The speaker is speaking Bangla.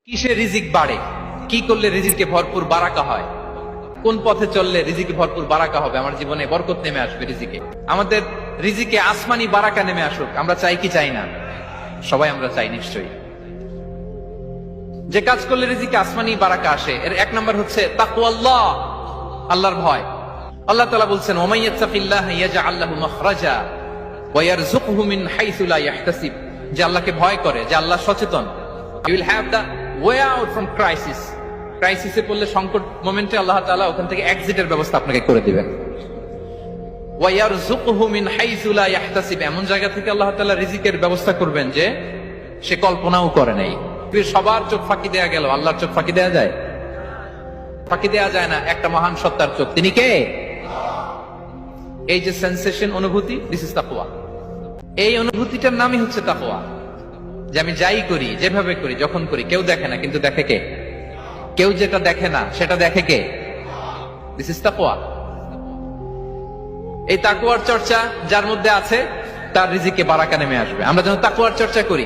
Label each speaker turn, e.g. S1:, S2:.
S1: কিসে রিজিক বাড়ে, কি করলে রিজিকে ভরপুর বারাকা হয়, কোন পথে চললে রিজিকে ভরপুর বারাকা হবে, আমার জীবনে বরকত নেমে আসবে রিজিকে, আমাদের রিজিকে আসমানি বারাকা নেমে আসুক। আমরা চাই কি চাই না? সবাই আমরা চাই নিশ্চয়ই। যে কাজ করলে রিজিকে আসমানি বারাকা আসে এর এক নম্বর হচ্ছে তাকওয়াল্লাহ, আল্লাহর ভয়। আল্লাহ তাআলা বলছেন ওয়া ইয়াত্তাকিল্লাহা ইয়াজআল লাহু মাখরাজা ওয়া ইয়ারযুকহু মিন হাইসু লা ইয়াহতাসিব। যে আল্লাহকে ভয় করে, যে আল্লাহ সচেতন, you will have the way out from crisis. ক্রাইসিসে পড়লে, সংকট মোমেন্টে আল্লাহ তাআলা ওখান থেকে এক্সিটের ব্যবস্থা আপনাকে করে দিবেন। ওয়া ইয়ারযুকহু মিন হাইসু লা ইয়াহতাসিব, এমন জায়গা থেকে আল্লাহ তাআলা রিজিকের ব্যবস্থা করবেন যে সে কল্পনাও করে নাই। সবার চোখ ফাঁকি দেয়া গেল, আল্লাহর চোখ ফাঁকি দেয়া যায়? ফাঁকি দেয়া যায় না একটা মহান সত্তার চোখ। তিনি কে? এই যে সেন্সেশন, অনুভূতি, দিস ইজ তাকওয়া। এই অনুভূতিটার নামই হচ্ছে তাকওয়া। যে আমি যাই করি, যেভাবে করি, যখন করি, কেউ দেখে না, কিন্তু দেখে কে? কেউ যেটা দেখে না সেটা দেখে কে? দিস ইজ তাকওয়া। এই তাকওয়ার চর্চা যার মধ্যে আছে তার রিজিকে বারাকা নেমে আসবে। আমরা যেন তাকওয়ার চর্চা করি।